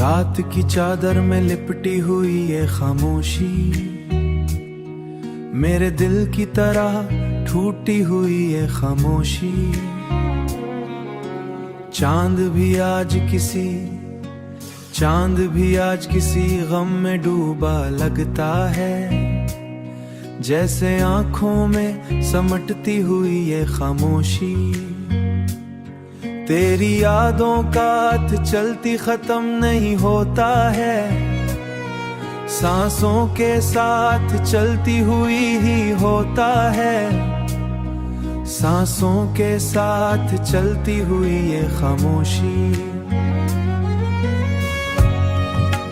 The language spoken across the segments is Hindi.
रात की चादर में लिपटी हुई ये खामोशी मेरे दिल की तरह टूटी हुई ये खामोशी। चांद भी आज किसी गम में डूबा लगता है, जैसे आंखों में समटती हुई ये खामोशी। तेरी यादों का हाथ चलती खत्म नहीं होता है, सांसों के साथ चलती हुई ही होता है, सांसों के साथ चलती हुई ये खामोशी।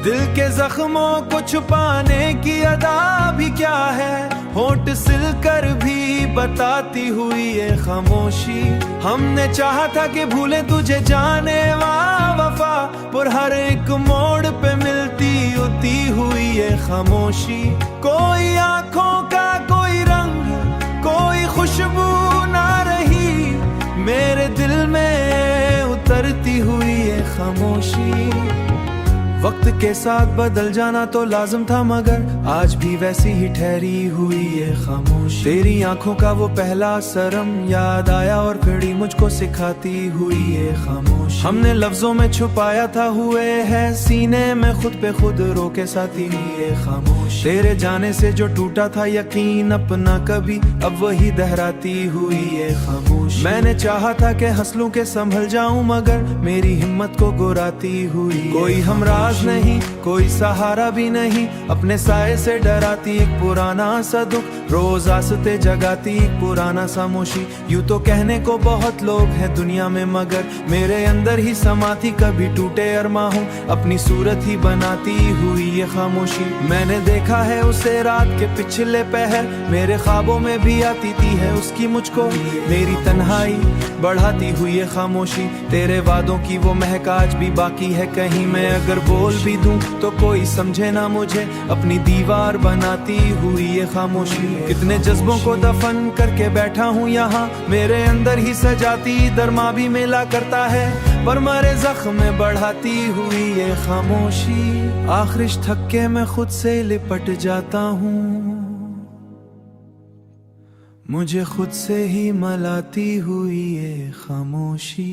दिल के जख्मों को छुपाने की अदा भी क्या है, होंठ सिलकर भी बताती हुई ये खामोशी। हमने चाहा था कि भूले तुझे जाने वफा, पर हर एक मोड़ पे मिलती उती हुई ये खामोशी। कोई आंखों का कोई रंग, कोई खुशबू ना रही, मेरे दिल में उतरती हुई ये खामोशी। वक्त के साथ बदल जाना तो लाजम था, मगर आज भी वैसी ही ठहरी हुई ये खामोशी। तेरी आंखों का वो पहला शर्म याद आया और खड़ी मुझको सिखाती हुई ये खामोशी। हमने लफ्जों में छुपाया था हुए है सीने में खुद पे खुद रोके साथी ये खामोशी। तेरे जाने से जो टूटा था यकीन अपना कभी, अब वही दोहराती हुई ये खामोशी। मैंने चाहा था कि हंस लूं के संभल जाऊं, मगर मेरी हिम्मत को गुराती हुई कोई हमराज नहीं, कोई सहारा भी नहीं, अपने साए से डराती एक पुराना सा दुख, रोज आसते जगाती एक पुराना सा मोशी। यूं तो कहने को बहुत लोग हैं दुनिया में, मगर मेरे अंदर ही समाती कभी टूटे अरमा हूँ, अपनी सूरत ही बनाती हुई ये खामोशी। मैंने देखा है उसे रात के पिछले पहर, मेरे ख्वाबों में भी आती थी है उसकी मुझको, मेरी तन्हाई बढ़ाती हुई ये खामोशी। तेरे वादों की वो महक आज भी बाकी है कहीं, मैं अगर बोल भी दूं तो कोई समझे ना मुझे, अपनी दीवार बनाती हुई ये खामोशी। कितने जज्बों को दफन करके बैठा हूँ यहाँ, मेरे अंदर ही सजाती दरमा भी मिला करता है, पर मरे जख्म में बढ़ाती हुई ये खामोशी। आखिर थक्के मैं खुद से लिपट जाता हूँ, मुझे खुद से ही मलाती हुई ये खामोशी।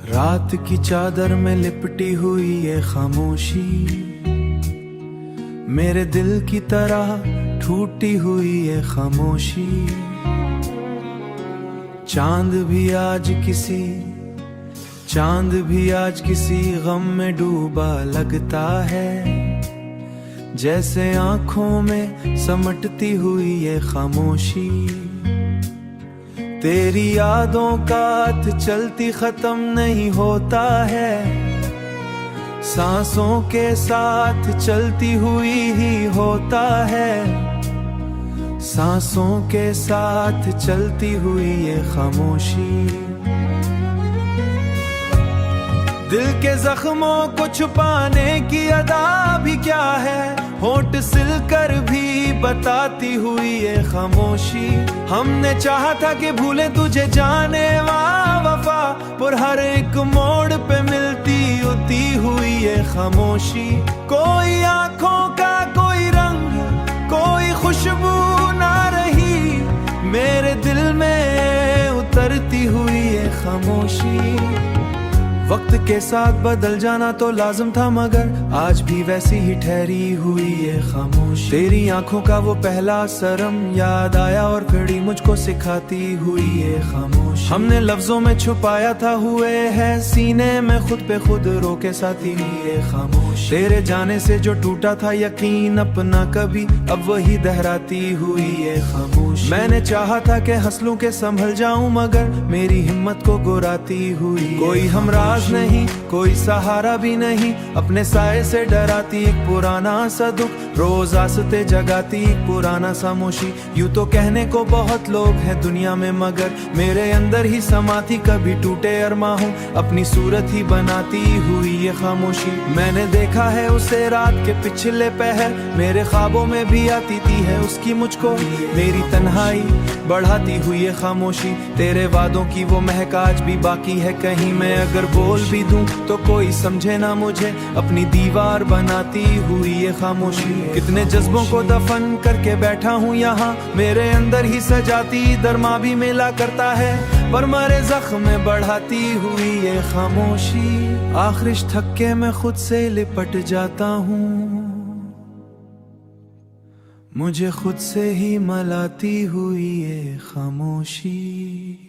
रात की चादर में लिपटी हुई ये खामोशी, मेरे दिल की तरह टूटी हुई ये खामोशी। चांद भी आज किसी गम में डूबा लगता है, जैसे आंखों में समटती हुई ये खामोशी। तेरी यादों का हाथ चलती खत्म नहीं होता है, सांसों के साथ चलती हुई ही होता है, सांसों के साथ चलती हुई ये खामोशी। दिल के जख्मों को छुपाने की अदा भी क्या है, होंठ सिल कर भी बताती हुई ये खामोशी। हमने चाहा था कि भूले तुझे जाने वफा, पर हर एक मोड़ पे मिलती उती हुई ये खामोशी। कोई आंखों का कोई रंग, कोई खुशबू ना रही, मेरे दिल में उतरती हुई ये खामोशी। वक्त के साथ बदल जाना तो लाजम था, मगर आज भी वैसी ही ठहरी हुई ये खामोशी। तेरी आंखों का वो पहला शर्म याद आया और खड़ी मुझको सिखाती हुई ये खामोशी। हमने लफ्जों में छुपाया था हुए है सीने में खुद पे खुद रोके साथी ये खामोशी। तेरे जाने से जो टूटा था यकीन अपना कभी, अब वही दोहराती हुई ये खामोशी। मैंने चाहा था कि हंस लूं के संभल जाऊं, मगर मेरी हिम्मत को गुराती हुई कोई हमराज नहीं, कोई सहारा भी नहीं, अपने साए से डराती एक पुराना सा दुख, रोज आसते जगाती एक पुराना खामोशी। यूं तो कहने को बहुत लोग हैं दुनिया में, मगर मेरे अंदर ही समाती कभी टूटे अरमा हूँ, अपनी सूरत ही बनाती हुई ये खामोशी। मैंने देखा है उसे रात के पिछले पहर, मेरे ख्वाबों में भी आती थी है उसकी मुझको, मेरी तन्हाई बढ़ाती हुई ये खामोशी। तेरे वादों की वो महक आज भी बाकी है कहीं, मैं अगर बोल भी दूं तो कोई समझे ना मुझे, अपनी दीवार बनाती हुई ये खामोशी। कितने जज्बों को दफन करके बैठा हूँ यहाँ, मेरे अंदर ही सजाती दरमा भी मिला करता है, पर मरे जख्म में बढ़ाती हुई ये खामोशी। आखिर थक्के मैं खुद से लिपट जाता हूँ, मुझे खुद से ही मलाती हुई ये खामोशी।